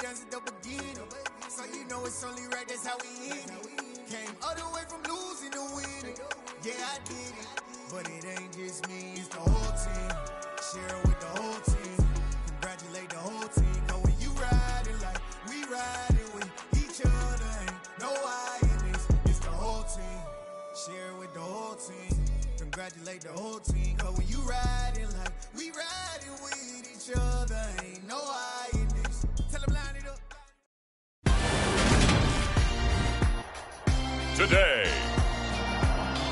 downs at the beginning. So you know it's only right, that's how we end it. Came all the way from losing to winning. Yeah, I did it. But it ain't just me, it's the whole team. Share it with the whole team. Congratulate the whole team. Cause when you riding like we riding with each other, ain't no I in this. It's the whole team. Share it with the whole team. Congratulate the whole team. Cause when you riding like we riding with each other, ain't no I in this. Tell them line it up. Today,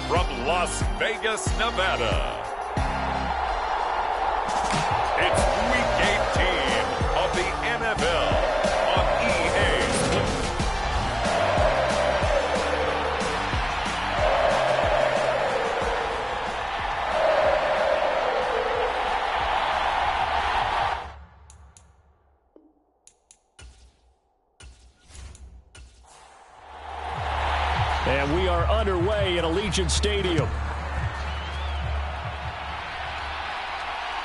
from Las Vegas, Nevada, it's Week 18 of the NFL on EA Sports. And we are underway at Allegiant Stadium.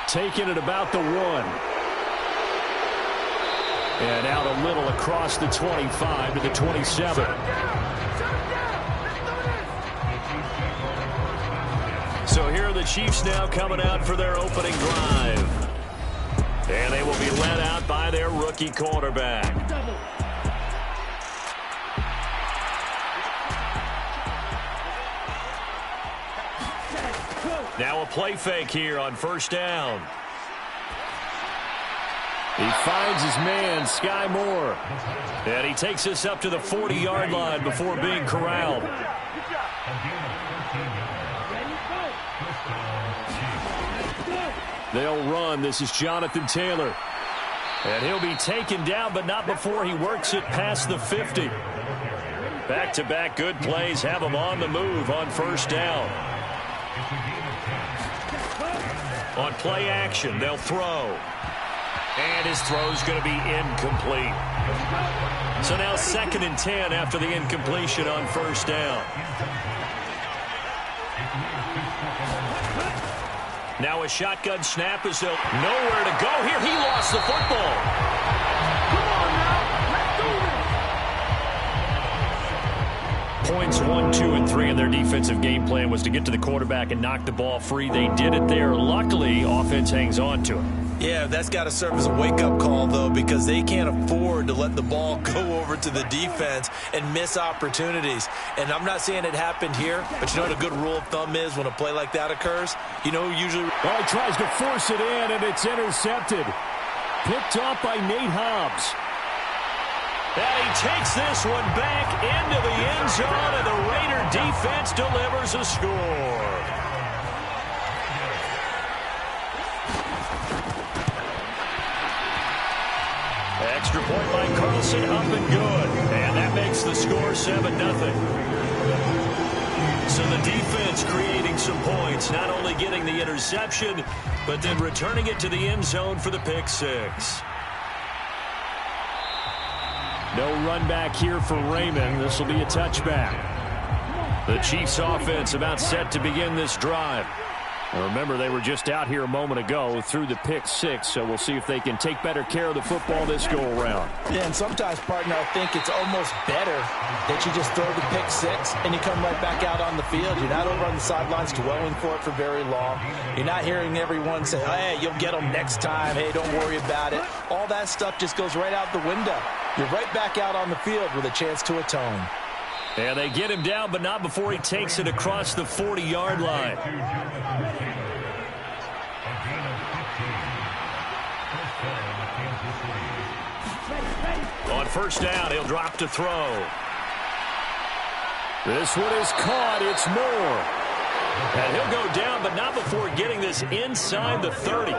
Taking it about the 1. And out a little across the 25 to the 27. So here are the Chiefs now coming out for their opening drive. And they will be led out by their rookie quarterback. Now a play fake here on first down. He finds his man, Sky Moore. And he takes us up to the 40-yard line before being corralled. They'll run. This is Jonathan Taylor. And he'll be taken down, but not before he works it past the 50. Back-to-back good plays have him on the move on first down. On play action, they'll throw. And his throw's going to be incomplete. So now 2nd and 10 after the incompletion on first down. Now a shotgun snap as they'll nowhere to go here. He lost the football. Come on now, let's do this. Points 1, 2, and 3 in their defensive game plan was to get to the quarterback and knock the ball free. They did it there. Luckily, offense hangs on to it. Yeah, that's got to serve as a wake-up call, though, because they can't afford to let the ball go over to the defense and miss opportunities. And I'm not saying it happened here, but you know what a good rule of thumb is when a play like that occurs? You know who usually... Well, he tries to force it in, and it's intercepted. Picked off by Nate Hobbs. And he takes this one back into the end zone, and the Raider defense delivers a score. Extra point by Carlson, up and good. And that makes the score 7-0. So the defense creating some points, not only getting the interception, but then returning it to the end zone for the pick six. No run back here for Raymond. This will be a touchback. The Chiefs offense about set to begin this drive. Remember, they were just out here a moment ago through the pick six, so we'll see if they can take better care of the football this go-around. Yeah, and sometimes, partner, I think it's almost better that you just throw the pick six and you come right back out on the field. You're not over on the sidelines dwelling for it for very long. You're not hearing everyone say, hey, you'll get them next time. Hey, don't worry about it. All that stuff just goes right out the window. You're right back out on the field with a chance to atone. And they get him down, but not before he takes it across the 40-yard line. On first down, he'll drop to throw. This one is caught. It's Moore. And he'll go down, but not before getting this inside the 30.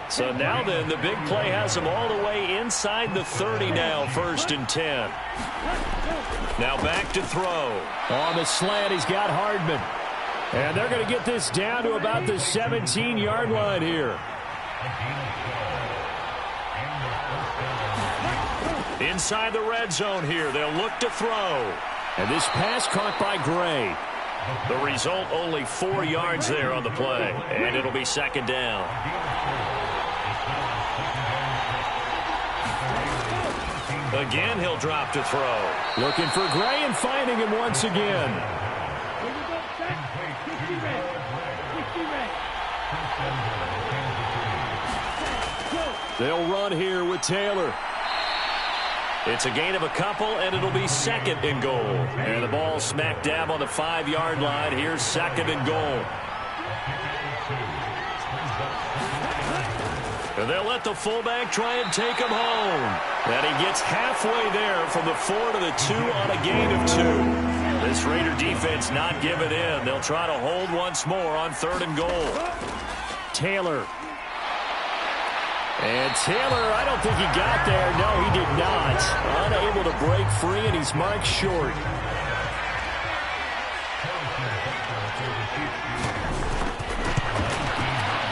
So now then, the big play has him all the way inside the 30 now, 1st and 10. Now back to throw. On the slant, he's got Hardman. And they're going to get this down to about the 17-yard line here. Inside the red zone here, they'll look to throw. And this pass caught by Gray. The result, only 4 yards there on the play. And it'll be 2nd down. Again, he'll drop to throw. Looking for Gray and finding him once again. They'll run here with Taylor. It's a gain of a couple, and it'll be second and goal. And the ball smack dab on the 5-yard line. Here's second and goal. And they'll let the fullback try and take him home. And he gets halfway there from the 4 to the 2 on a gain of 2. This Raider defense not giving in. They'll try to hold once more on 3rd and goal. Taylor. And Taylor, I don't think he got there. No, he did not. Unable to break free, and he's marked short.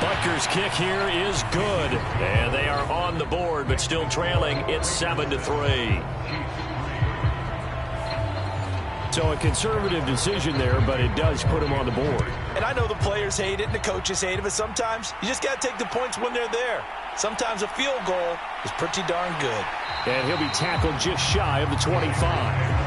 Butker's kick here is good. And they are on the board, but still trailing. It's 7-3. So a conservative decision there, but it does put him on the board. And I know the players hate it and the coaches hate it, but sometimes you just got to take the points when they're there. Sometimes a field goal is pretty darn good. And he'll be tackled just shy of the 25.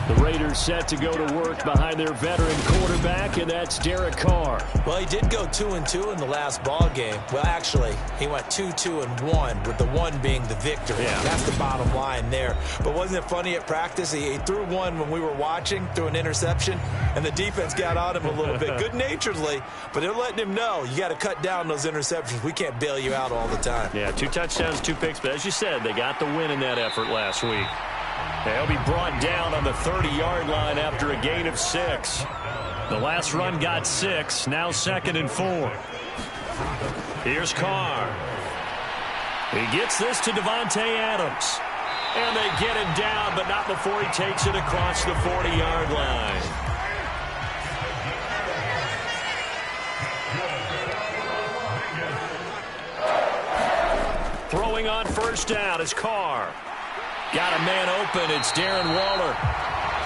The Raiders set to go to work behind their veteran quarterback, and that's Derek Carr. Well, he did go 2-2 in the last ball game. Well, actually, he went 2-2-1, with the 1 being the victory. Yeah. That's the bottom line there. But wasn't it funny at practice? He threw one when we were watching, threw an interception, and the defense got on him a little bit, good-naturedly. But they're letting him know, you got to cut down those interceptions. We can't bail you out all the time. Yeah, 2 touchdowns, 2 picks. But as you said, they got the win in that effort last week. He'll be brought down on the 30-yard line after a gain of 6. The last run got 6. Now 2nd and 4. Here's Carr. He gets this to Devontae Adams. And they get him down, but not before he takes it across the 40-yard line. Throwing on 1st down is Carr. Got a man open. It's Darren Waller.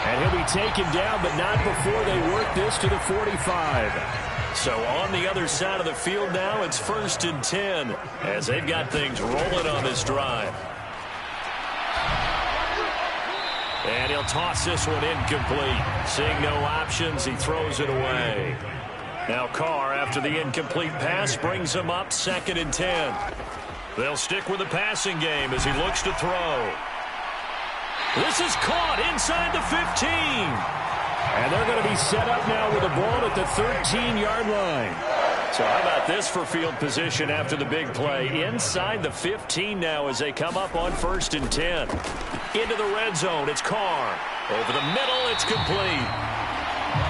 And he'll be taken down, but not before they work this to the 45. So on the other side of the field now, it's 1st and 10 as they've got things rolling on this drive. And he'll toss this one incomplete. Seeing no options, he throws it away. Now Carr, after the incomplete pass, brings him up 2nd and 10. They'll stick with the passing game as he looks to throw. This is caught inside the 15. And they're going to be set up now with the ball at the 13-yard line. So how about this for field position after the big play? Inside the 15 now as they come up on 1st and 10. Into the red zone, it's Carr. Over the middle, it's complete.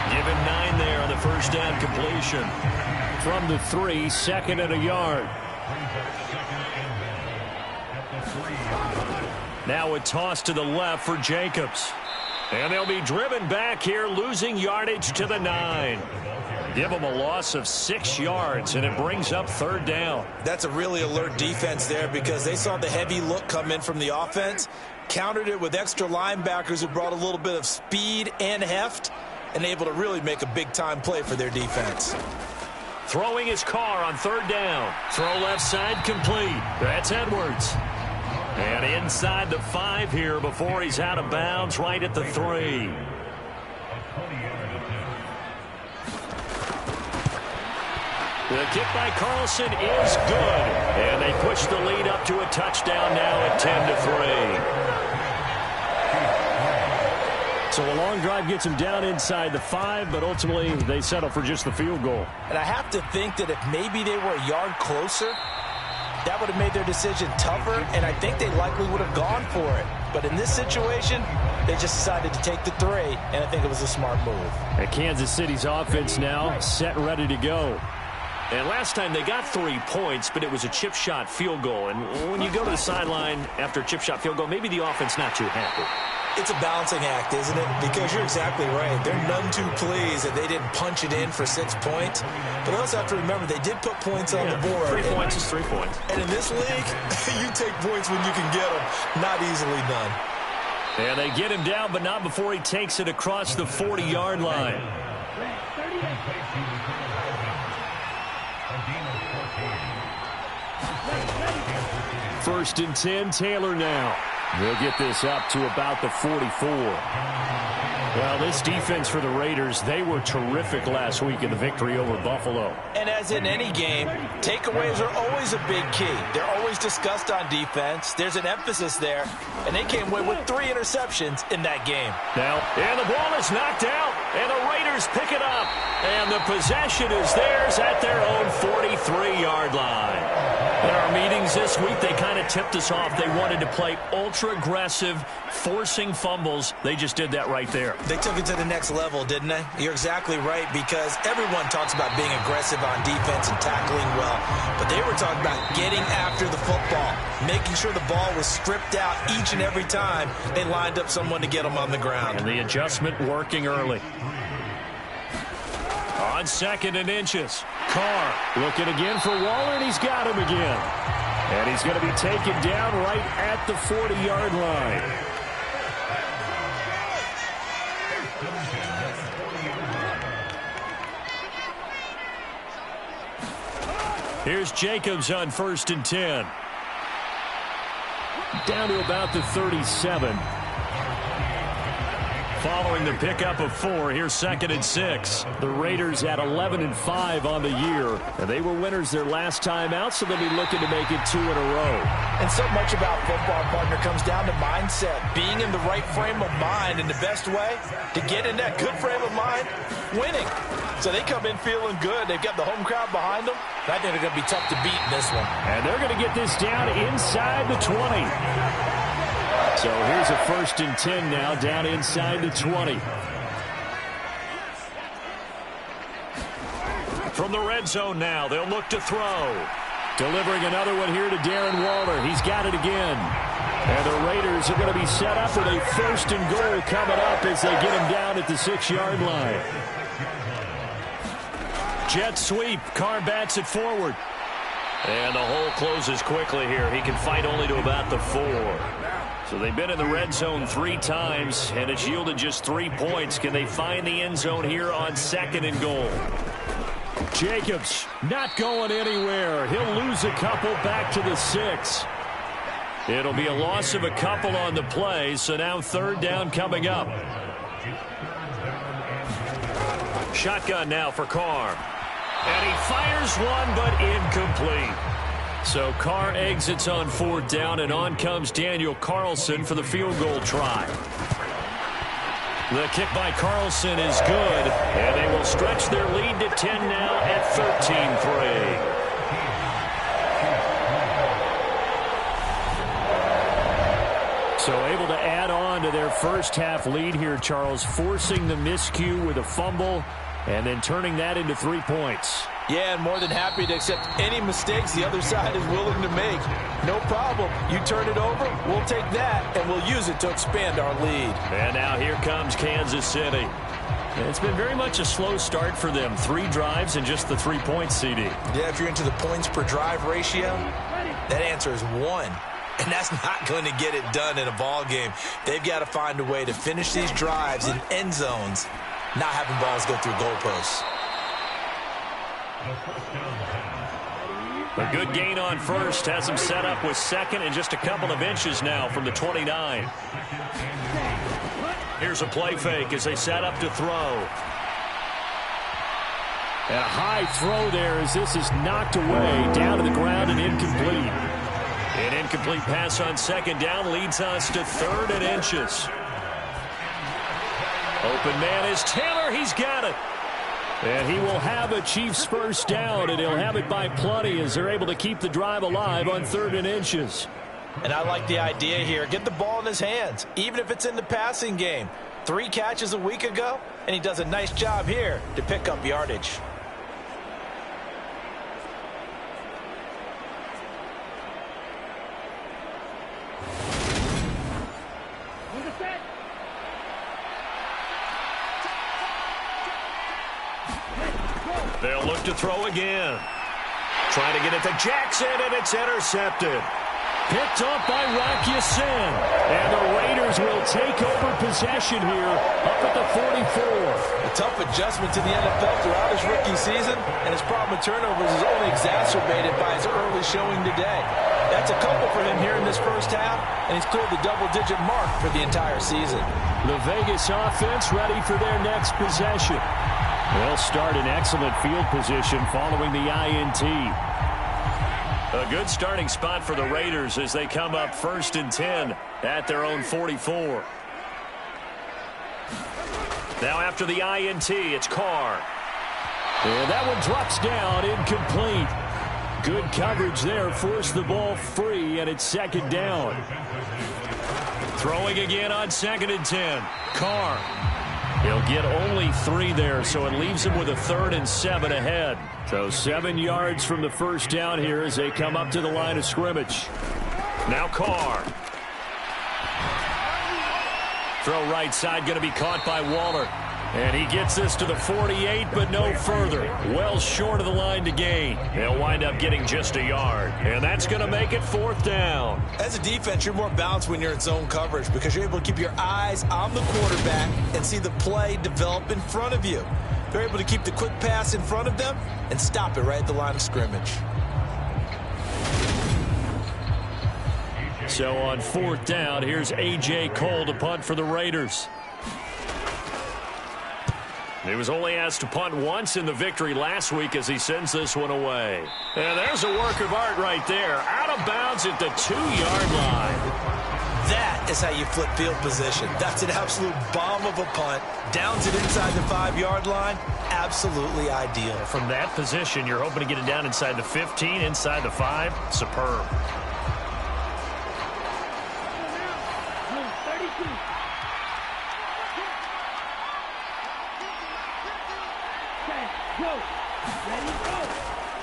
Give him 9 there on the 1st down completion. From the 3, 2nd and a yard. Now a toss to the left for Jacobs. And they'll be driven back here, losing yardage to the 9. Give them a loss of 6 yards, and it brings up 3rd down. That's a really alert defense there because they saw the heavy look come in from the offense, countered it with extra linebackers who brought a little bit of speed and heft, and able to really make a big-time play for their defense. Throwing his Carr on 3rd down. Throw left side complete. That's Edwards. And inside the 5 here before he's out of bounds right at the 3. The kick by Carlson is good. And they push the lead up to a touchdown now at 10-3. So a long drive gets him down inside the 5, but ultimately they settle for just the field goal. And I have to think that if maybe they were a yard closer, that would have made their decision tougher, and I think they likely would have gone for it. But in this situation, they just decided to take the 3, and I think it was a smart move. And Kansas City's offense now set and ready to go. And last time they got 3 points, but it was a chip shot field goal. And when you go to the sideline after a chip shot field goal, maybe the offense not too happy. It's a balancing act, isn't it? Because you're exactly right. They're none too pleased that they didn't punch it in for 6 points. But they also have to remember they did put points on the board. 3 points is 3 points. And in this league, you take points when you can get them. Not easily done. And they get him down, but not before he takes it across the 40-yard line. 1st and 10. Taylor now. They'll get this up to about the 44. Well, this defense for the Raiders, they were terrific last week in the victory over Buffalo. And as in any game, takeaways are always a big key. They're always discussed on defense. There's an emphasis there, and they came away with 3 interceptions in that game. Now, and the ball is knocked out, and the Raiders pick it up. And the possession is theirs at their own 43-yard line. In our meetings this week, they kind of tipped us off. They wanted to play ultra-aggressive, forcing fumbles. They just did that right there. They took it to the next level, didn't they? You're exactly right, because everyone talks about being aggressive on defense and tackling well, but they were talking about getting after the football, making sure the ball was stripped out each and every time they lined up someone to get them on the ground. And the adjustment working early. On 2nd and inches. Carr looking again for Waller, and he's got him again. And he's going to be taken down right at the 40-yard line. Here's Jacobs on 1st and 10. Down to about the 37. Following the pickup of 4, here's 2nd and 6. The Raiders at 11-5 on the year, and they were winners their last time out, so they'll be looking to make it 2 in a row. And so much about football, partner, comes down to mindset, being in the right frame of mind, and the best way to get in that good frame of mind, winning. So they come in feeling good. They've got the home crowd behind them. I think they're going to be tough to beat in this one. And they're going to get this down inside the 20. So here's a 1st and 10 now, down inside the 20. From the red zone now, they'll look to throw. Delivering another one here to Darren Waller. He's got it again. And the Raiders are going to be set up with a 1st and goal coming up as they get him down at the 6-yard line. Jet sweep. Carr bats it forward. And the hole closes quickly here. He can fight only to about the 4. So they've been in the red zone 3 times, and it's yielded just 3 points. Can they find the end zone here on 2nd and goal? Jacobs not going anywhere. He'll lose a couple back to the 6. It'll be a loss of a couple on the play, so now 3rd down coming up. Shotgun now for Carr. And he fires one, but incomplete. So Carr exits on 4th down, and on comes Daniel Carlson for the field goal try. The kick by Carlson is good, and they will stretch their lead to 10 now at 13-3. So able to add on to their first half lead here, Charles, forcing the miscue with a fumble and then turning that into 3 points. Yeah, and more than happy to accept any mistakes the other side is willing to make. No problem. You turn it over, we'll take that, and we'll use it to expand our lead. And now here comes Kansas City. And it's been very much a slow start for them. 3 drives and just the 3 points, CD. Yeah, if you're into the points per drive ratio, that answer is 1. And that's not going to get it done in a ball game. They've got to find a way to finish these drives in end zones, not having balls go through goalposts. A good gain on 1st has him set up with 2nd and just a couple of inches now from the 29. Here's a play fake as they set up to throw. And a high throw there as this is knocked away down to the ground and incomplete. An incomplete pass on 2nd down leads us to 3rd and inches. Open man is Taylor. He's got it. And he will have a Chiefs first down, and he'll have it by plenty as they're able to keep the drive alive on 3rd and inches. And I like the idea here. Get the ball in his hands, even if it's in the passing game. 3 catches a week ago, and he does a nice job here to pick up yardage. They'll look to throw again. Trying to get it to Jackson, and it's intercepted. Picked up by Rock Ya-Sin. And the Raiders will take over possession here up at the 44. A tough adjustment to the NFL throughout his rookie season, and his problem with turnovers is only exacerbated by his early showing today. That That's a couple for him here in this first half, and he's cleared the double-digit mark for the entire season. The Vegas offense ready for their next possession. They'll start in excellent field position following the INT. A good starting spot for the Raiders as they come up 1st and 10 at their own 44. Now after the INT, it's Carr. And that one drops down, incomplete. Good coverage there, forced the ball free, and it's 2nd down. Throwing again on 2nd and 10. Carr. He'll get only 3 there, so it leaves him with a 3rd and 7 ahead. So 7 yards from the first down here as they come up to the line of scrimmage. Now Carr. Throw right side, going to be caught by Waller. And he gets this to the 48, but no further. Well short of the line to gain. They'll wind up getting just a yard. And that's going to make it 4th down. As a defense, you're more balanced when you're in zone coverage because you're able to keep your eyes on the quarterback and see the play develop in front of you. They're able to keep the quick pass in front of them and stop it right at the line of scrimmage. So on 4th down, here's A.J. Cole to punt for the Raiders. He was only asked to punt once in the victory last week as he sends this one away. And there's a work of art right there. Out of bounds at the 2-yard line. That is how you flip field position. That's an absolute bomb of a punt. Downs it inside the 5-yard line. Absolutely ideal. From that position, you're hoping to get it down inside the 15, inside the 5. Superb.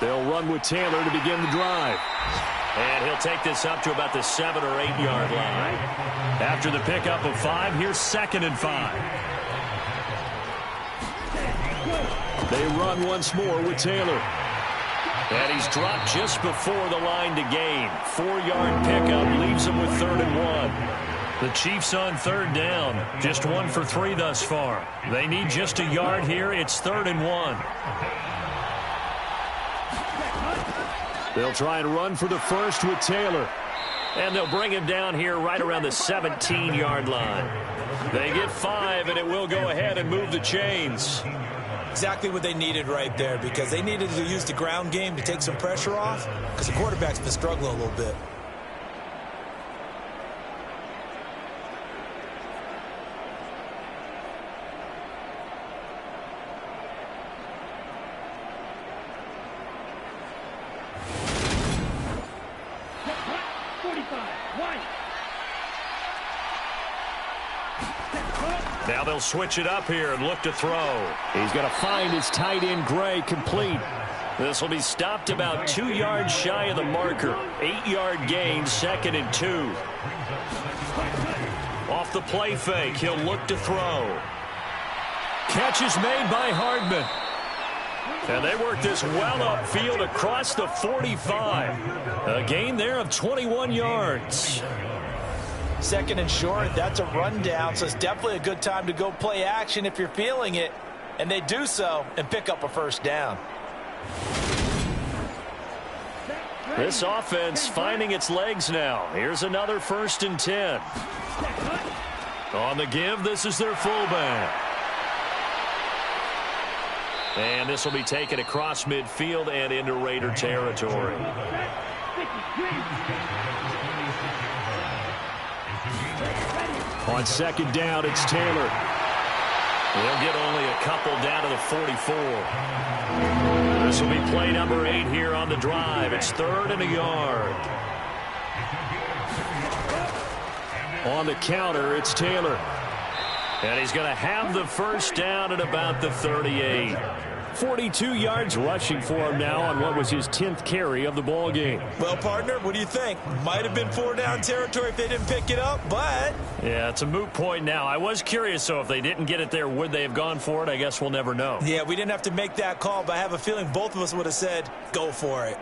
They'll run with Taylor to begin the drive. And he'll take this up to about the 7- or 8-yard line. After the pickup of 5, here's 2nd and 5. They run once more with Taylor. And he's dropped just before the line to gain. 4-yard pickup leaves him with 3rd and 1. The Chiefs on 3rd down. Just 1 for 3 thus far. They need just a yard here. It's 3rd and 1. They'll try and run for the first with Taylor. And they'll bring him down here right around the 17-yard line. They get 5, and it will go ahead and move the chains. Exactly what they needed right there because they needed to use the ground game to take some pressure off because the quarterback's been struggling a little bit. Now they'll switch it up here and look to throw. He's going to find his tight end, Gray, complete. This will be stopped about 2 yards shy of the marker. 8-yard gain, 2nd and 2. Off the play fake, he'll look to throw. Catch is made by Hardman. And they work this well upfield across the 45. A gain there of 21 yards. 2nd and short, that's a rundown, so it's definitely a good time to go play action if you're feeling it. And they do so and pick up a 1st down. This offense finding its legs now. Here's another 1st and 10. On the give, this is their fullback. And this will be taken across midfield and into Raider territory. On 2nd down, it's Taylor. He'll get only a couple down to the 44. This will be play number 8 here on the drive. It's 3rd and a yard. On the counter, it's Taylor. And he's going to have the 1st down at about the 38. 42 yards rushing for him now on what was his 10th carry of the ball game. Well, partner, what do you think? Might have been 4-down territory if they didn't pick it up, but... Yeah, it's a moot point now. I was curious, so if they didn't get it there, would they have gone for it? I guess we'll never know. Yeah, we didn't have to make that call, but I have a feeling both of us would have said, go for it.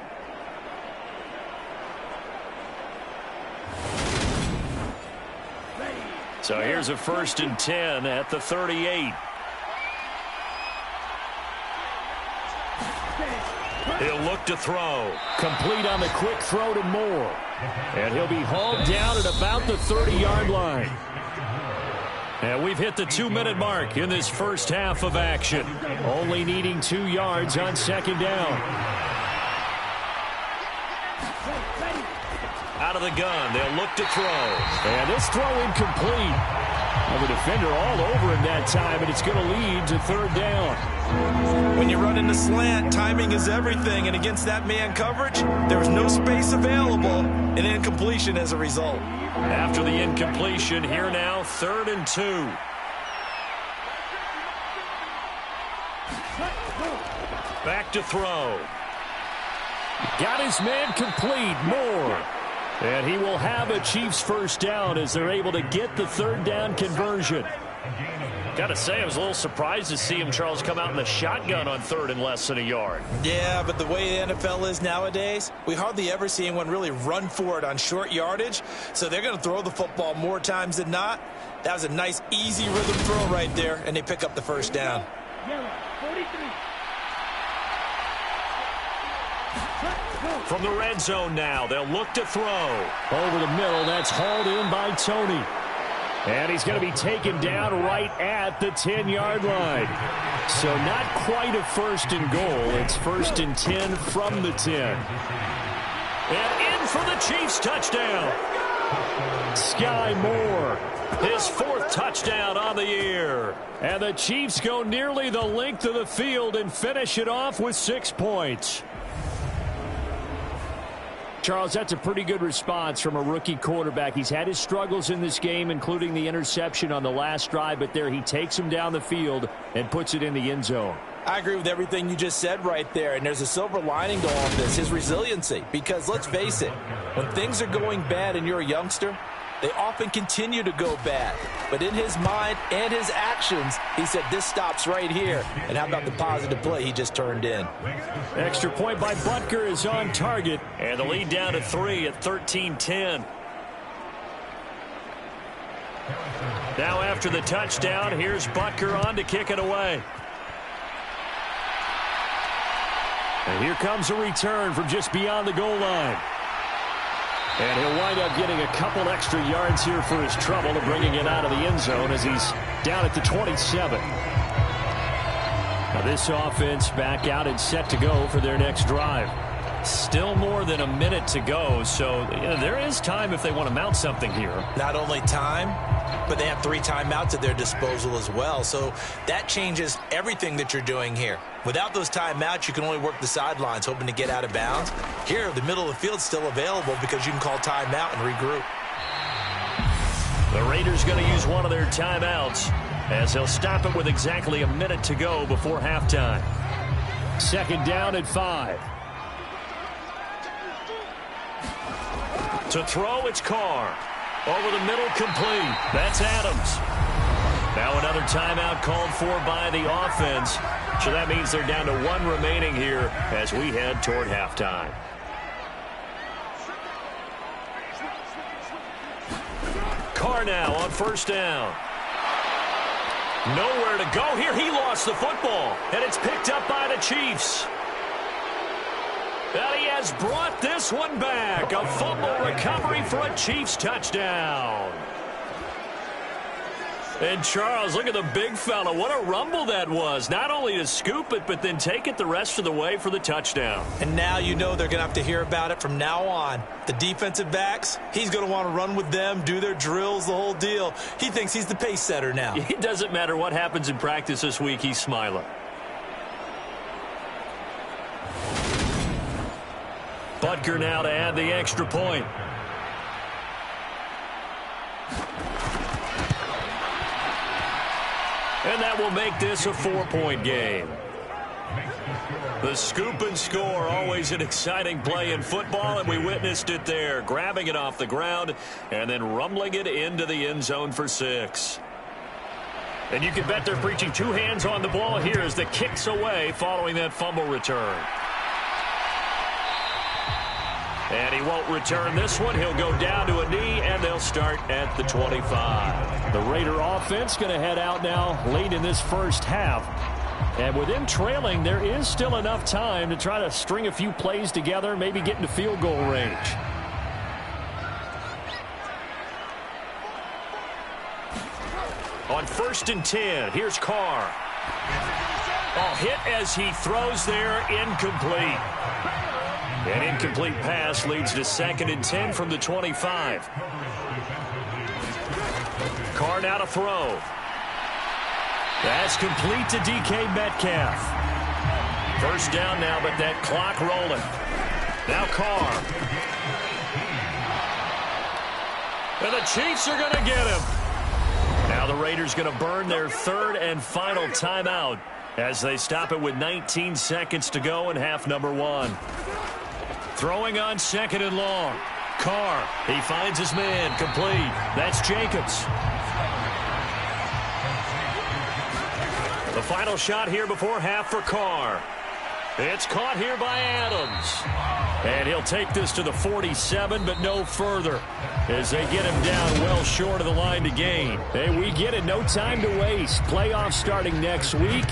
So here's a 1st and 10 at the 38. He'll look to throw. Complete on the quick throw to Moore. And he'll be hauled down at about the 30-yard line. And we've hit the 2-minute mark in this first half of action. Only needing 2 yards on second down. Out of the gun, they'll look to throw. And this throw incomplete. Well, the defender all over him that time, and it's going to lead to third down. When you run in the slant, timing is everything, and against that man coverage, there was no space available, and incompletion as a result. After the incompletion, here now, 3rd and 2. Back to throw. Got his man complete, Moore. And he will have a Chiefs first down as they're able to get the third down conversion. Got to say, I was a little surprised to see him, Charles, come out in the shotgun on 3rd and less than a yard. Yeah, but the way the NFL is nowadays, we hardly ever see anyone really run for it on short yardage. So they're going to throw the football more times than not. That was a nice, easy rhythm throw right there, and they pick up the first down. From the red zone now, they'll look to throw. Over the middle, that's hauled in by Tony. And he's going to be taken down right at the 10-yard line. So not quite a 1st and goal. It's 1st and 10 from the 10. And in for the Chiefs touchdown. Sky Moore, his 4th touchdown on the year. And the Chiefs go nearly the length of the field and finish it off with 6 points. Charles, that's a pretty good response from a rookie quarterback. He's had his struggles in this game, including the interception on the last drive, but there he takes him down the field and puts it in the end zone. I agree with everything you just said right there, and there's a silver lining to all of this, his resiliency. Because let's face it, when things are going bad and you're a youngster, they often continue to go bad. But in his mind and his actions, he said, this stops right here. And how about the positive play he just turned in? Extra point by Butker is on target. And the lead down to 3 at 13-10. Now after the touchdown, here's Butker on to kick it away. And here comes a return from just beyond the goal line. And he'll wind up getting a couple extra yards here for his trouble and bringing it out of the end zone as he's down at the 27. Now this offense back out and set to go for their next drive. Still more than a minute to go, so there is time if they want to mount something here. Not only time, but they have 3 timeouts at their disposal as well. So that changes everything that you're doing here. Without those timeouts, you can only work the sidelines, hoping to get out of bounds. Here, the middle of the field's still available because you can call timeout and regroup. The Raiders going to use one of their timeouts as they'll stop it with exactly a minute to go before halftime. 2nd down at 5. To throw, it's Carr. Over the middle, complete. That's Adams. Now another timeout called for by the offense. So that means they're down to 1 remaining here as we head toward halftime. Carr now on 1st down. Nowhere to go here. He lost the football, and it's picked up by the Chiefs. And he has brought this one back. A fumble recovery for a Chiefs touchdown. And Charles, look at the big fella. What a rumble that was. Not only to scoop it, but then take it the rest of the way for the touchdown. And now you know they're going to have to hear about it from now on. The defensive backs, he's going to want to run with them, do their drills, the whole deal. He thinks he's the pace setter now. It doesn't matter what happens in practice this week. He's smiling. Butker now to add the extra point. And that will make this a 4-point game. The scoop and score, always an exciting play in football, and we witnessed it there. Grabbing it off the ground and then rumbling it into the end zone for 6. And you can bet they're preaching 2 hands on the ball here as the kick's away following that fumble return. And he won't return this one. He'll go down to a knee, and they'll start at the 25. The Raider offense going to head out now late in this first half. And with them trailing, there is still enough time to try to string a few plays together, maybe get into field goal range. 1st and 10. Here's Carr. Oh, hit as he throws there, incomplete. An incomplete pass leads to 2nd and 10 from the 25. Carr now to throw. That's complete to DK Metcalf. 1st down now, but that clock rolling. Now Carr. And the Chiefs are going to get him. Now the Raiders going to burn their 3rd and final timeout as they stop it with 19 seconds to go in half number 1. Throwing on 2nd and long. Carr, he finds his man, complete. That's Jacobs. The final shot here before half for Carr. It's caught here by Adams. And he'll take this to the 47, but no further, as they get him down well short of the line to gain. Hey, we get it. No time to waste. Playoffs starting next week.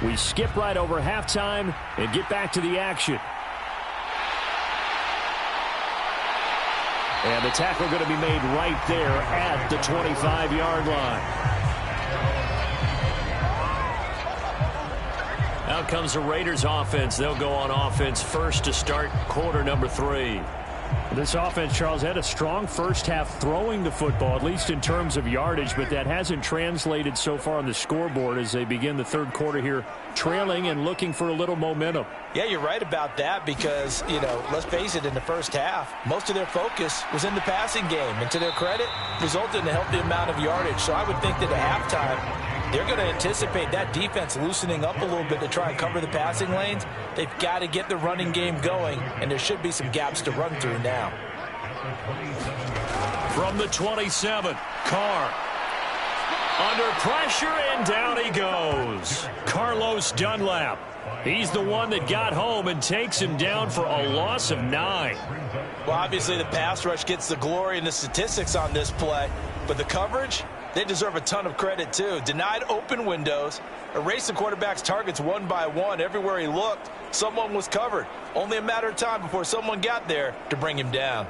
We skip right over halftime and get back to the action. And the tackle going to be made right there at the 25-yard line. Out comes the Raiders offense. They'll go on offense first to start quarter number 3. This offense, Charles, had a strong first half throwing the football, at least in terms of yardage, but that hasn't translated so far on the scoreboard as they begin the 3rd quarter here, trailing and looking for a little momentum. Yeah, you're right about that because, let's face it, in the first half, most of their focus was in the passing game. And to their credit, resulted in a healthy amount of yardage. So I would think that at halftime, they're going to anticipate that defense loosening up a little bit to try and cover the passing lanes. They've got to get the running game going, and there should be some gaps to run through now. From the 27, Carr. Under pressure, and down he goes. Carlos Dunlap. He's the one that got home and takes him down for a loss of 9. Well, obviously the pass rush gets the glory and the statistics on this play, but the coverage, they deserve a ton of credit too. Denied open windows, erased the quarterback's targets one by one. Everywhere he looked, someone was covered. Only a matter of time before someone got there to bring him down.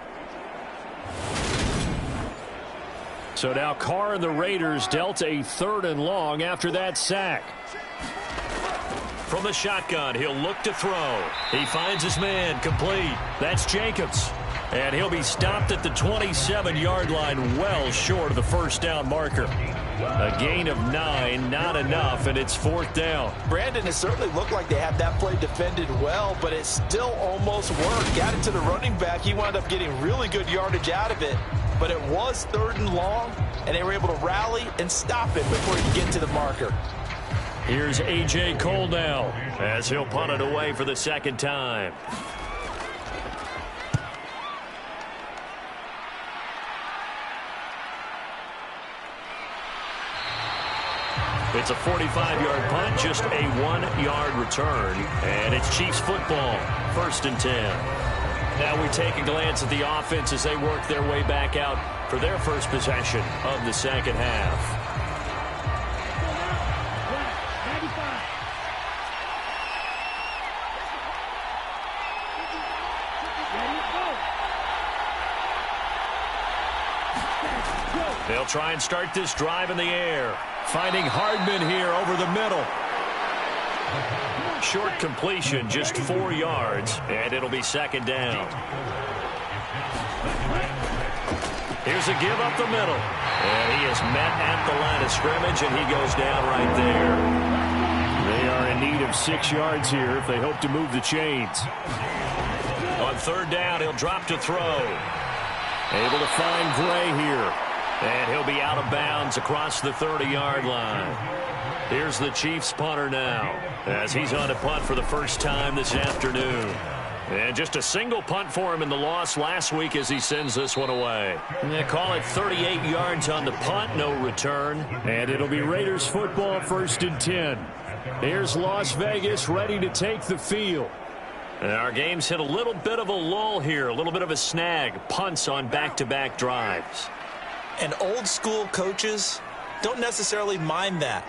So now Carr and the Raiders dealt a 3rd and long after that sack. From the shotgun, he'll look to throw. He finds his man, complete. That's Jacobs. And he'll be stopped at the 27-yard line, well short of the 1st down marker. A gain of 9, not enough, and it's 4th down. Brandon, it certainly looked like they had that play defended well, but it still almost worked. Got it to the running back. He wound up getting really good yardage out of it, but it was 3rd and long, and they were able to rally and stop it before he could get to the marker. Here's A.J. Cole now, as he'll punt it away for the 2nd time. It's a 45-yard punt, just a 1-yard return, and it's Chiefs football, 1st and 10. Now we take a glance at the offense as they work their way back out for their first possession of the 2nd half. They'll try and start this drive in the air. Finding Hardman here over the middle. Short completion, just 4 yards, and it'll be 2nd down. Here's a give up the middle. And he is met at the line of scrimmage, and he goes down right there. They are in need of 6 yards here if they hope to move the chains. On 3rd down, he'll drop to throw. Able to find Gray here. And he'll be out of bounds across the 30-yard line. Here's the Chiefs punter now, as he's on a punt for the first time this afternoon. And just a single punt for him in the loss last week as he sends this one away. And they call it 38 yards on the punt, no return. And it'll be Raiders football, 1st and 10. Here's Las Vegas ready to take the field. And our game's hit a little bit of a lull here, a little bit of a snag. Punts on back-to-back drives. And old-school coaches don't necessarily mind that.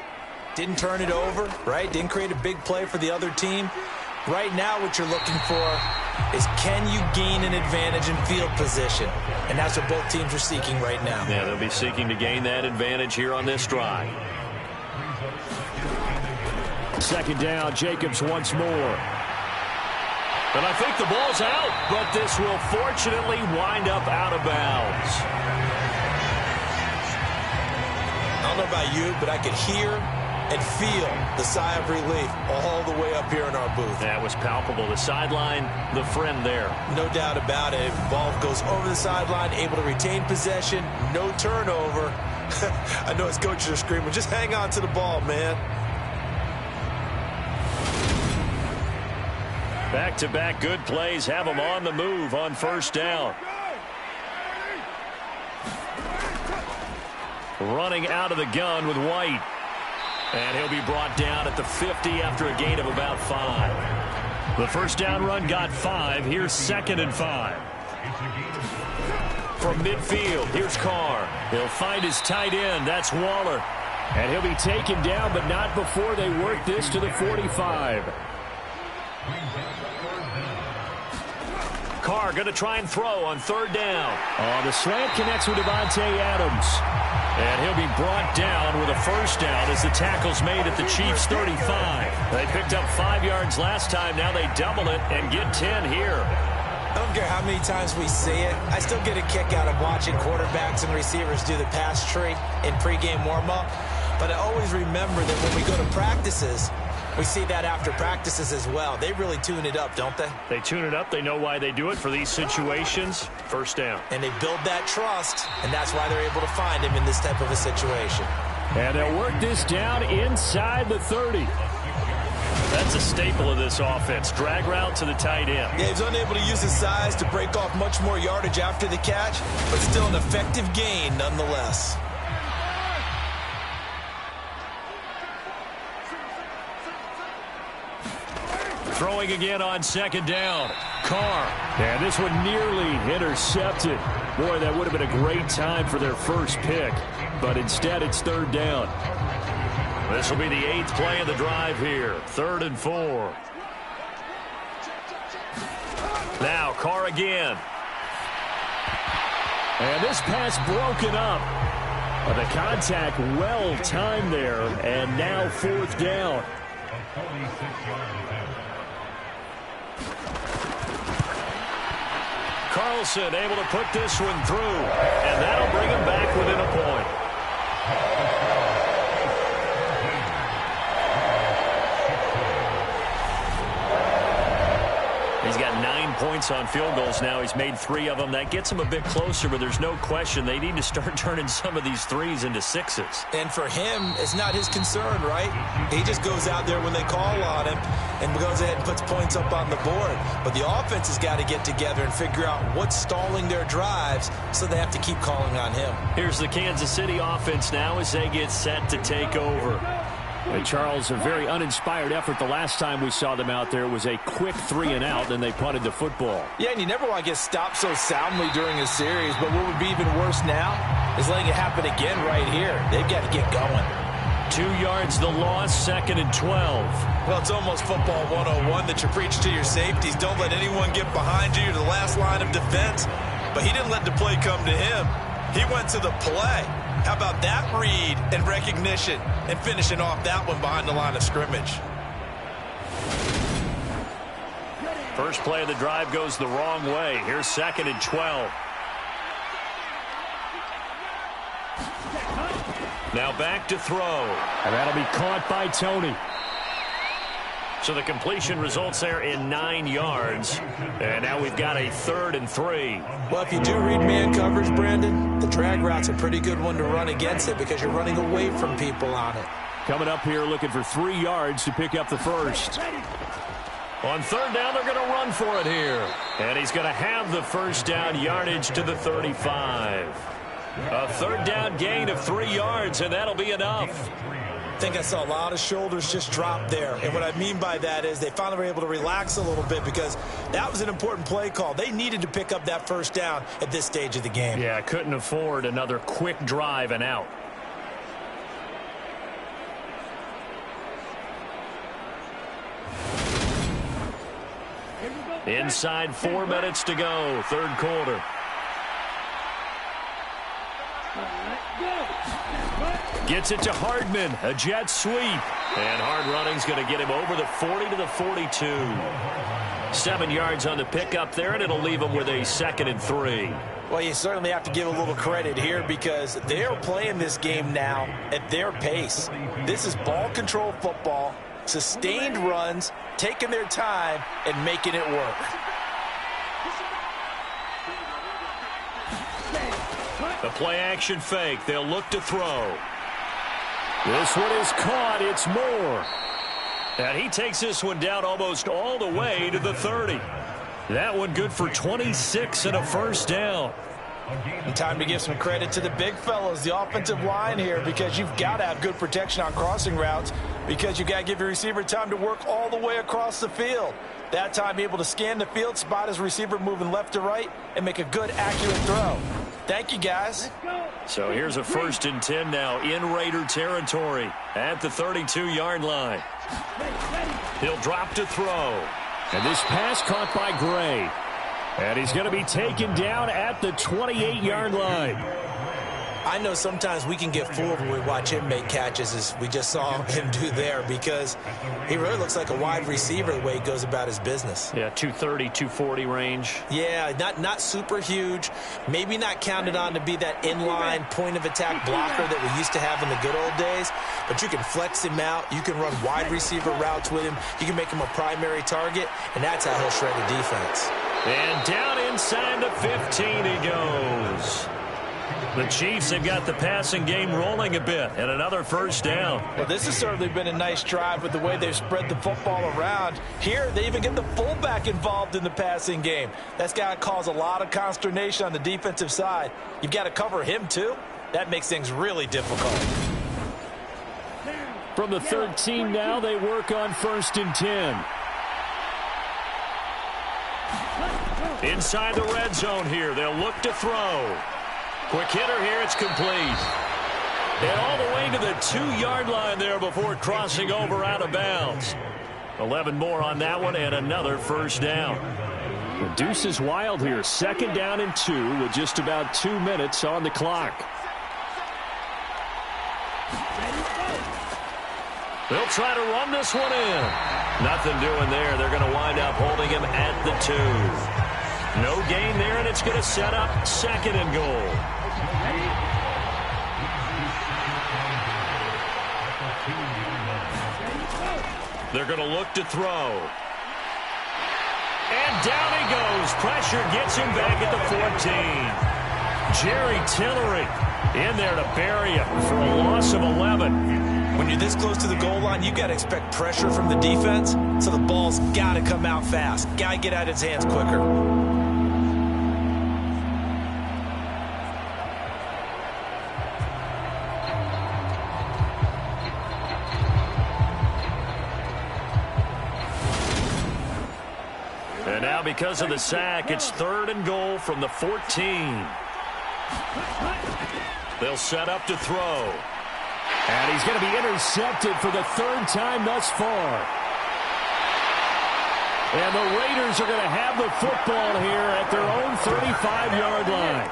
Didn't turn it over, right? Didn't create a big play for the other team. Right now what you're looking for is, can you gain an advantage in field position? And that's what both teams are seeking right now. Yeah, they'll be seeking to gain that advantage here on this drive. Second down, Jacobs once more. And I think the ball's out, but this will fortunately wind up out of bounds. I don't know about you, but I could hear and feel the sigh of relief all the way up here in our booth. That was palpable. The sideline, the friend there. No doubt about it. Ball goes over the sideline, able to retain possession, no turnover. I know his coaches are screaming, just hang on to the ball, man. Back-to-back good plays have him on the move on first down. Running out of the gun with White. And he'll be brought down at the 50 after a gain of about 5. The first down run got 5. Here's 2nd and 5. From midfield, here's Carr. He'll find his tight end. That's Waller. And he'll be taken down, but not before they work this to the 45. Carr going to try and throw on 3rd down. The slant connects with Devontae Adams. And he'll be brought down with a first down as the tackle's made at the Chiefs' 35. They picked up 5 yards last time. Now they double it and get 10 here. I don't care how many times we see it. I still get a kick out of watching quarterbacks and receivers do the pass tree in pregame warm-up. But I always remember that when we go to practices, we see that after practices as well. They really tune it up, don't they? They tune it up. They know why they do it for these situations. First down. And they build that trust, and that's why they're able to find him in this type of a situation. And they'll work this down inside the 30. That's a staple of this offense. Drag route to the tight end. Yeah, he's unable to use his size to break off much more yardage after the catch, but still an effective gain nonetheless. Throwing again on 2nd down. Carr. And this one nearly intercepted. Boy, that would have been a great time for their first pick. But instead, it's 3rd down. This will be the 8th play of the drive here. 3rd and 4. Now, Carr again. And this pass broken up. But the contact well timed there. And now 4th down. Carlson able to put this one through, and that'll bring him back within a point. He's got 9 points on field goals now. He's made 3 of them. That gets him a bit closer, but there's no question they need to start turning some of these 3s into 6s. And for him, it's not his concern, right? He just goes out there when they call on him and goes ahead and puts points up on the board. But the offense has got to get together and figure out what's stalling their drives, so they have to keep calling on him. Here's the Kansas City offense now as they get set to take over. And Charles, a very uninspired effort. The last time we saw them out there was a quick 3-and-out, and they punted the football. Yeah, and you never want to get stopped so soundly during a series, but what would be even worse now is letting it happen again right here. They've got to get going. 2 yards the loss, 2nd and 12. Well, it's almost football 101 that you preach to your safeties. Don't let anyone get behind you. You're the last line of defense. But he didn't let the play come to him. He went to the play. How about that read and recognition and finishing off that one behind the line of scrimmage? First play of the drive goes the wrong way. Here's 2nd and 12. Now back to throw. And that'll be caught by Tony. So the completion results there in 9 yards. And now we've got a 3rd and 3. Well, if you do read man coverage, Brandon, the drag route's a pretty good one to run against it because you're running away from people on it. Coming up here looking for 3 yards to pick up the first. On 3rd down, they're going to run for it here. And he's going to have the first down, yardage to the 35. A 3rd down gain of 3 yards, and that'll be enough. I think I saw a lot of shoulders just drop there. And what I mean by that is they finally were able to relax a little bit because that was an important play call. They needed to pick up that first down at this stage of the game. Yeah, couldn't afford another quick drive and out. Inside 4 minutes to go, 3rd quarter. Gets it to Hardman, a jet sweep. And hard running's going to get him over the 40 to the 42. 7 yards on the pickup there, and it'll leave him with a 2nd and 3. Well, you certainly have to give a little credit here because they're playing this game now at their pace. This is ball control football, sustained runs, taking their time, and making it work. The play-action fake. They'll look to throw. This one is caught. It's Moore. And he takes this one down almost all the way to the 30. That one good for 26 and a first down. And time to give some credit to the big fellas, the offensive line here, because you've got to have good protection on crossing routes because you've got to give your receiver time to work all the way across the field. That time, be able to scan the field, spot his receiver moving left to right, and make a good, accurate throw. Thank you, guys. So here's a 1st and 10 now in Raider territory at the 32-yard line. He'll drop to throw. And this pass caught by Gray. And he's going to be taken down at the 28-yard line. I know sometimes we can get fooled when we watch him make catches, as we just saw him do there, because he really looks like a wide receiver the way he goes about his business. Yeah, 230, 240 range. Yeah, not super huge. Maybe not counted on to be that inline point-of-attack blocker that we used to have in the good old days, but you can flex him out. You can run wide receiver routes with him. You can make him a primary target, and that's how he'll shred a defense. And down inside the 15 he goes. The Chiefs have got the passing game rolling a bit, and another first down. Well, this has certainly been a nice drive with the way they've spread the football around. Here, they even get the fullback involved in the passing game. That's got to cause a lot of consternation on the defensive side. You've got to cover him, too. That makes things really difficult. From the 13 now, they work on 1st and 10. Inside the red zone here, they'll look to throw. Quick hitter here, it's complete. And all the way to the 2-yard line there before crossing over out of bounds. 11 more on that one and another first down. The deuce is wild here. 2nd down and 2 with just about 2 minutes on the clock. They'll try to run this one in. Nothing doing there. They're going to wind up holding him at the 2. No gain there, and it's going to set up 2nd and goal. They're going to look to throw. And down he goes. Pressure gets him back at the 14. Jerry Tillery in there to bury him for a loss of 11. When you're this close to the goal line, you got to expect pressure from the defense, so the ball's got to come out fast. Got to get out of his hands quicker. And now because of the sack, it's 3rd and goal from the 14. They'll set up to throw. And he's going to be intercepted for the 3rd time thus far. And the Raiders are going to have the football here at their own 35-yard line.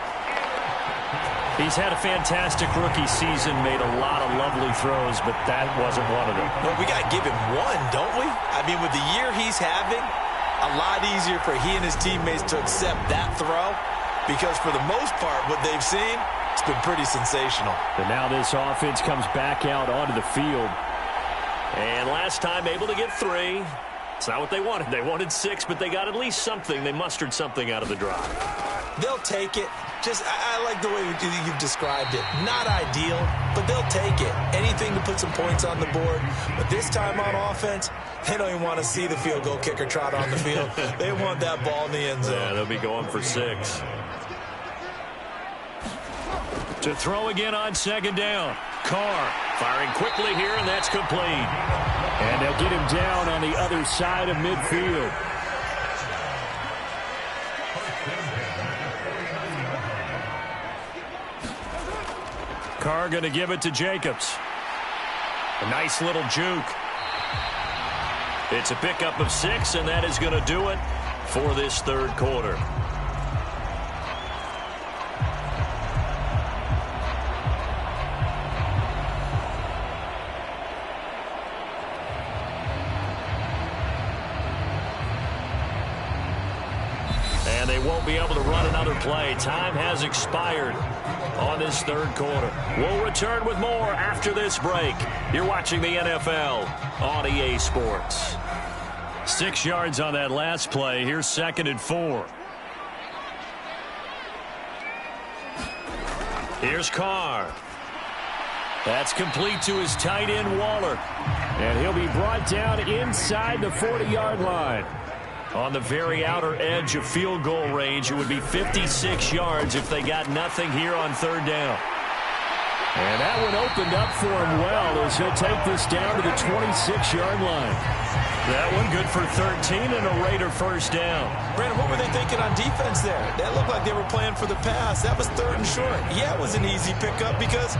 He's had a fantastic rookie season, made a lot of lovely throws, but that wasn't one of them. Well, we got to give him one, don't we? I mean, with the year he's having, a lot easier for he and his teammates to accept that throw, because for the most part, what they've seen, it's been pretty sensational. And now this offense comes back out onto the field. And last time able to get 3. It's not what they wanted. They wanted 6, but they got at least something. They mustered something out of the drive. They'll take it. Just, I like the way you've described it. Not ideal, but they'll take it. Anything to put some points on the board. But this time on offense, they don't even want to see the field goal kicker trot on the field. They want that ball in the end zone. Yeah, they'll be going for 6. To throw again on 2nd down. Carr firing quickly here, and that's complete. And they'll get him down on the other side of midfield. Carr going to give it to Jacobs. A nice little juke. It's a pickup of 6, and that is going to do it for this 3rd quarter. won't be able to run another play. Time has expired on this third quarter. We'll return with more after this break. You're watching the NFL on EA Sports. 6 yards on that last play. Here's 2nd and 4. Here's Carr. That's complete to his tight end, Waller. And he'll be brought down inside the 40-yard line. On the very outer edge of field goal range, it would be 56 yards if they got nothing here on 3rd down. And that one opened up for him well as he'll take this down to the 26-yard line. That one good for 13 and a Raider first down. Brandon, what were they thinking on defense there? That looked like they were playing for the pass. That was 3rd and short. Yeah, it was an easy pickup because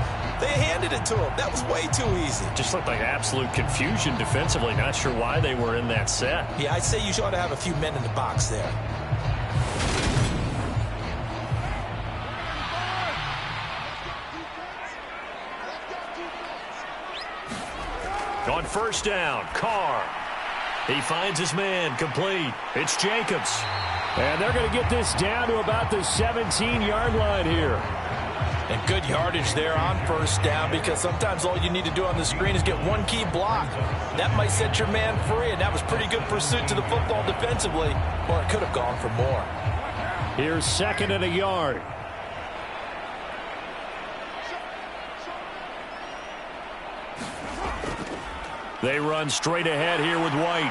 they handed it to him. That was way too easy. Just looked like absolute confusion defensively. Not sure why they were in that set. Yeah, I'd say you ought to have a few men in the box there. On 1st down, Carr. He finds his man, complete. It's Jacobs. And they're going to get this down to about the 17-yard line here. And good yardage there on 1st down because sometimes all you need to do on the screen is get one key block. That might set your man free, and that was pretty good pursuit to the football defensively. Or it could have gone for more. Here's 2nd and a yard. They run straight ahead here with White.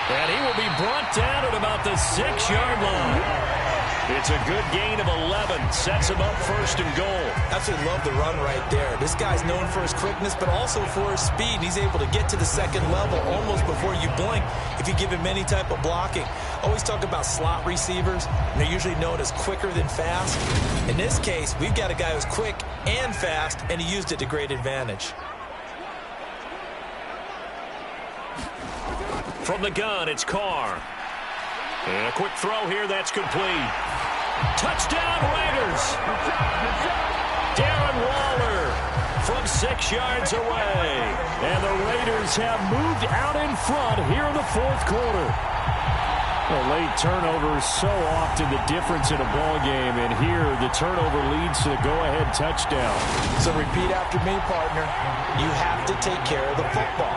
And he will be brought down at about the 6-yard line. It's a good gain of 11. Sets him up 1st and goal. Absolutely love the run right there. This guy's known for his quickness, but also for his speed. He's able to get to the 2nd level almost before you blink if you give him any type of blocking. Always talk about slot receivers, and they're usually known as quicker than fast. In this case, we've got a guy who's quick and fast, and he used it to great advantage. From the gun, it's Carr. And a quick throw here, that's complete. Touchdown, Raiders! Darren Waller from 6 yards away. And the Raiders have moved out in front here in the 4th quarter. Well, late turnovers so often the difference in a ball game, and here the turnover leads to the go-ahead touchdown. So repeat after me, partner. You have to take care of the football.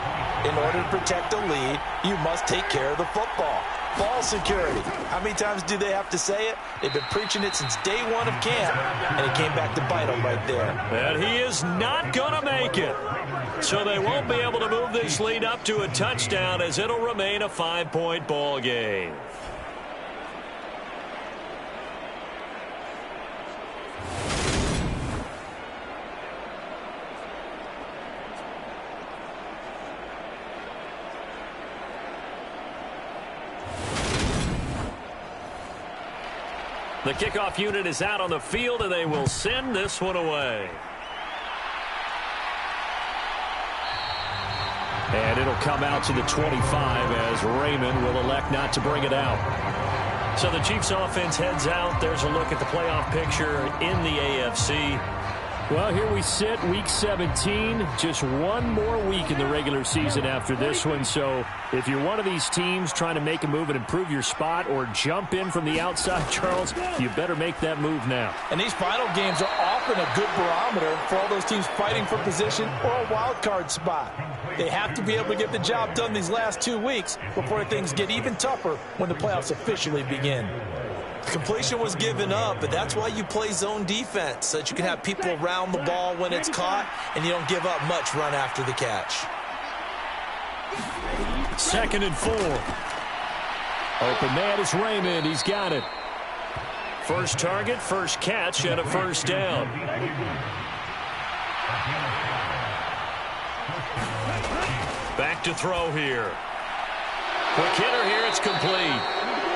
In order to protect the lead, you must take care of the football. Ball security. How many times do they have to say it? They've been preaching it since day one of camp, and it came back to bite them right there. And he is not going to make it. So they won't be able to move this lead up to a touchdown as it'll remain a 5-point ball game. The kickoff unit is out on the field, and they will send this one away. And it'll come out to the 25 as Raymond will elect not to bring it out. So the Chiefs offense heads out. There's a look at the playoff picture in the AFC. Well, here we sit, Week 17. Just one more week in the regular season after this one. So if you're one of these teams trying to make a move and improve your spot or jump in from the outside, Charles, you better make that move now. And these final games are often a good barometer for all those teams fighting for position or a wild card spot. They have to be able to get the job done these last 2 weeks before things get even tougher when the playoffs officially begin. Completion was given up, but that's why you play zone defense, so that you can have people around the ball when it's caught, and you don't give up much run after the catch. 2nd and 4. Open man is Raymond. He's got it. First target, first catch, and a first down. Back to throw here. Quick hitter here, it's complete.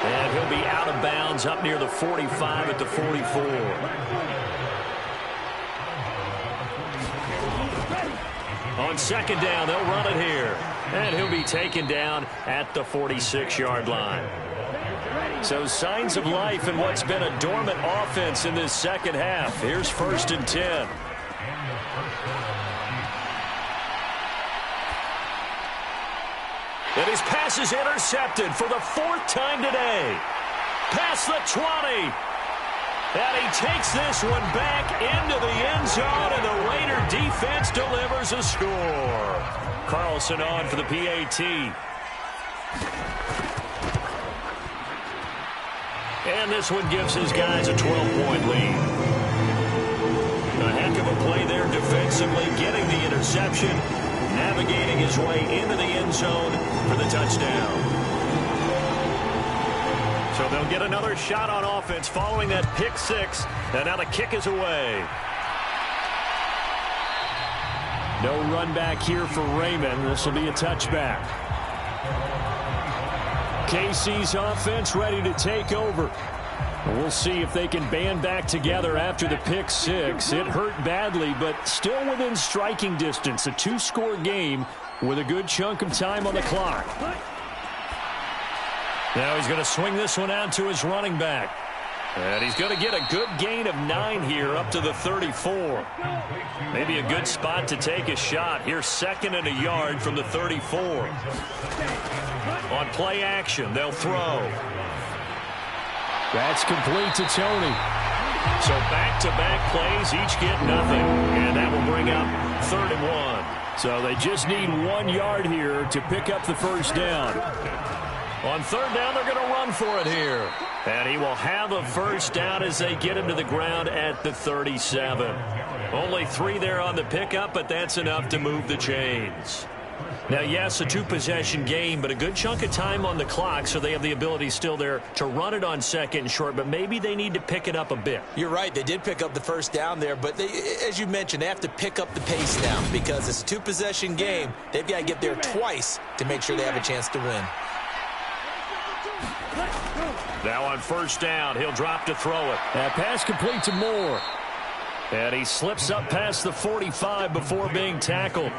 And he'll be out of bounds up near the 45 at the 44. On 2nd down, they'll run it here. And he'll be taken down at the 46-yard line. So signs of life in what's been a dormant offense in this second half. Here's 1st and 10. And his pass is intercepted for the 4th time today. past the 20. And he takes this one back into the end zone, and the Raider defense delivers a score. Carlson on for the PAT. And this one gives his guys a 12-point lead. A heck of a play there defensively, getting the interception, navigating his way into the end zone for the touchdown. So they'll get another shot on offense following that pick six, and now the kick is away. No run back here for Raymond. This will be a touchback. KC's offense ready to take over. We'll see if they can band back together after the pick six. It hurt badly, but still within striking distance. A two-score game with a good chunk of time on the clock. Now he's going to swing this one out to his running back. And he's going to get a good gain of 9 here up to the 34. Maybe a good spot to take a shot. Here's 2nd and a yard from the 34. On play action, they'll throw. That's complete to Tony. So back-to-back plays, each get nothing. And that will bring up 3rd and 1. So they just need 1 yard here to pick up the first down. On 3rd down, they're going to run for it here. And he will have a first down as they get him to the ground at the 37. Only 3 there on the pickup, but that's enough to move the chains. Now, yes, a 2-possession game, but a good chunk of time on the clock, so they have the ability still there to run it on 2nd and short, but maybe they need to pick it up a bit. You're right. They did pick up the first down there, but as you mentioned, they have to pick up the pace now because it's a 2-possession game. They've got to get there twice to make sure they have a chance to win. Now on 1st down, he'll drop to throw it. That pass complete to Moore. And he slips up past the 45 before being tackled.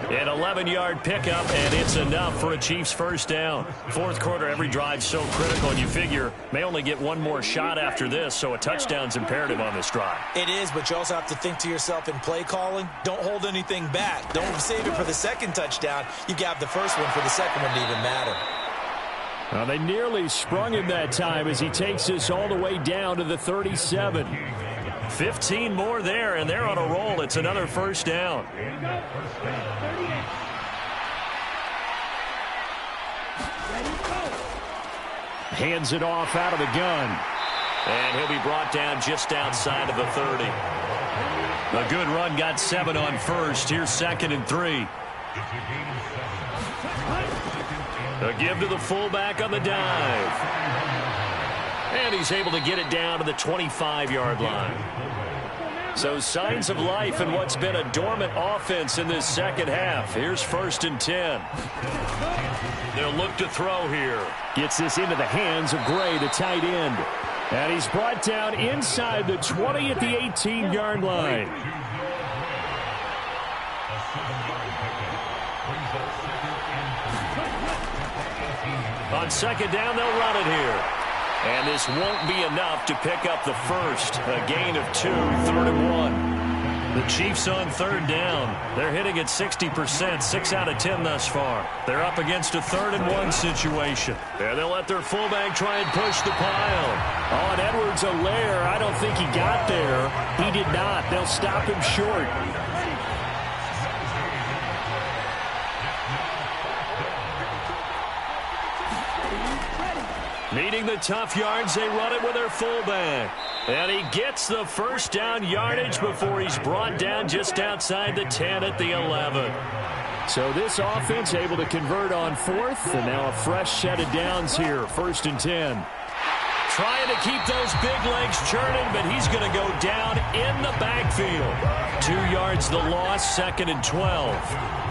An 11-yard pickup, and it's enough for a Chiefs first down. 4th quarter, every drive so critical, and you figure may only get 1 more shot after this, so a touchdown's imperative on this drive. It is, but you also have to think to yourself in play calling, don't hold anything back. Don't save it for the 2nd touchdown. You got the first one for the 2nd one to even matter. Well, they nearly sprung him that time as he takes this all the way down to the 37. 15 more there, and they're on a roll. It's another first down. Hands it off out of the gun. And he'll be brought down just outside of the 30. A good run, got 7 on 1st. Here's 2nd and 3. A give to the fullback on the dive. And he's able to get it down to the 25-yard line. So signs of life in what's been a dormant offense in this 2nd half. Here's 1st and 10. They'll look to throw here. Gets this into the hands of Gray, the tight end. And he's brought down inside the 20 at the 18-yard line. On 2nd down, they'll run it here. And this won't be enough to pick up the first. A gain of 2, 3rd and 1. The Chiefs on 3rd down. They're hitting at 60%, 6 out of 10 thus far. They're up against a 3rd and 1 situation. And they'll let their fullback try and push the pile. Oh, and Edwards-Helaire, I don't think he got there. He did not. They'll stop him short. Needing the tough yards, they run it with their fullback. And he gets the first down yardage before he's brought down just outside the 10 at the 11. So this offense able to convert on 4th, and now a fresh set of downs here, 1st and 10. Trying to keep those big legs churning, but he's going to go down in the backfield. 2 yards the loss, 2nd and 12.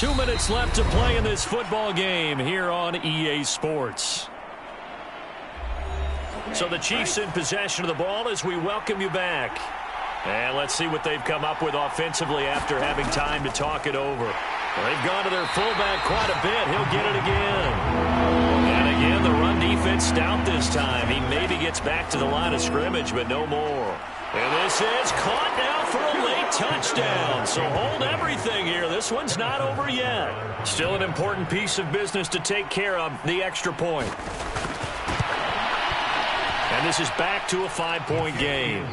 2 minutes left to play in this football game here on EA Sports. So the Chiefs in possession of the ball as we welcome you back. And let's see what they've come up with offensively after having time to talk it over. Well, they've gone to their fullback quite a bit. He'll get it again. And again, the run defense stout this time. He maybe gets back to the line of scrimmage, but no more. And this is caught now for a late touchdown. So hold everything here. This one's not over yet. Still an important piece of business to take care of, the extra point. And this is back to a 5-point game.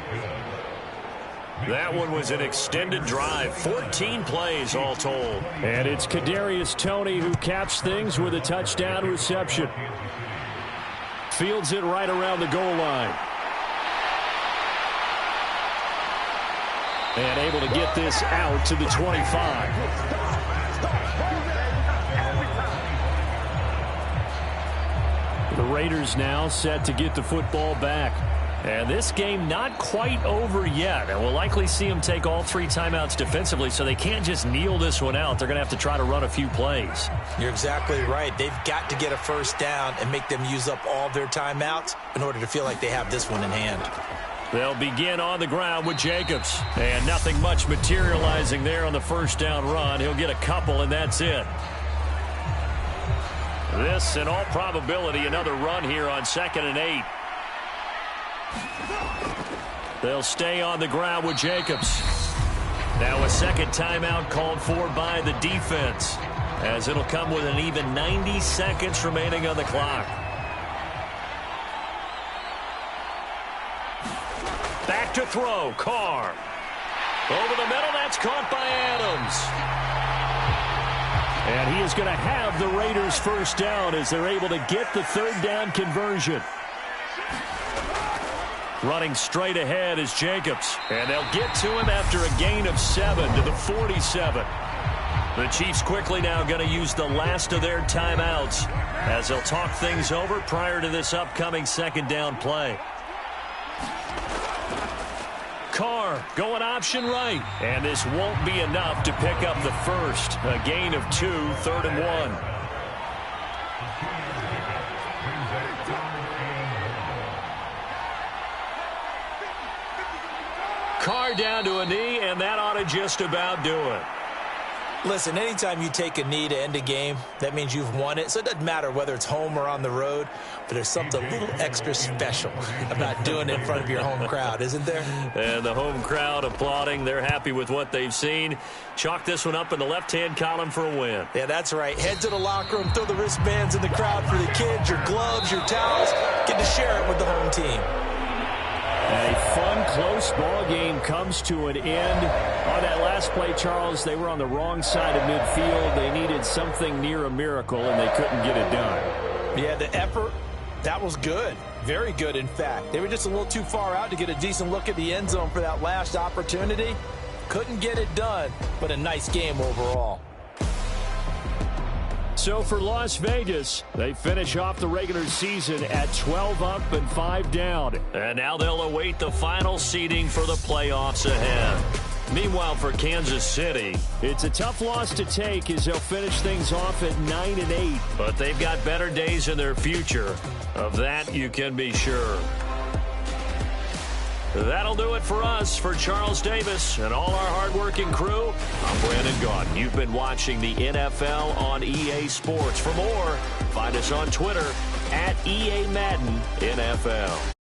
That one was an extended drive, 14 plays all told. And it's Kadarius Toney who caps things with a touchdown reception. Fields it right around the goal line. And able to get this out to the 25. The Raiders now set to get the football back. And this game not quite over yet. And we'll likely see them take all 3 timeouts defensively, so they can't just kneel this one out. They're going to have to try to run a few plays. You're exactly right. They've got to get a first down and make them use up all their timeouts in order to feel like they have this one in hand. They'll begin on the ground with Jacobs. And nothing much materializing there on the first down run. He'll get a couple, and that's it. This, in all probability, another run here on 2nd and 8. They'll stay on the ground with Jacobs. Now a second timeout called for by the defense, as it'll come with an even 90 seconds remaining on the clock. Back to throw, Carr. Over the middle, that's caught by Adams. And he is going to have the Raiders first down as they're able to get the 3rd down conversion. Running straight ahead is Jacobs. And they'll get to him after a gain of 7 to the 47. The Chiefs quickly now going to use the last of their timeouts as they'll talk things over prior to this upcoming 2nd down play. Carr going option right. And this won't be enough to pick up the first. A gain of 2, 3rd and 1. Carr down to a knee, and that ought to just about do it. Listen, anytime you take a knee to end a game, that means you've won it. So it doesn't matter whether it's home or on the road, but there's something a little extra special about doing it in front of your home crowd, isn't there? And the home crowd applauding. They're happy with what they've seen. Chalk this one up in the left-hand column for a win. Yeah, that's right. Head to the locker room, throw the wristbands in the crowd for the kids, your gloves, your towels. Get to share it with the home team. A fun, close ball game comes to an end. On that last play, Charles, they were on the wrong side of midfield. They needed something near a miracle, and they couldn't get it done. Yeah, the effort, that was good. Very good, in fact. They were just a little too far out to get a decent look at the end zone for that last opportunity. Couldn't get it done, but a nice game overall. So for Las Vegas, they finish off the regular season at 12 up and 5 down. And now they'll await the final seeding for the playoffs ahead. Meanwhile, for Kansas City, it's a tough loss to take as they'll finish things off at 9 and 8. But they've got better days in their future. Of that, you can be sure. That'll do it for us. For Charles Davis and all our hardworking crew, I'm Brandon Gaudin. You've been watching the NFL on EA Sports. For more, find us on Twitter @EA Madden NFL.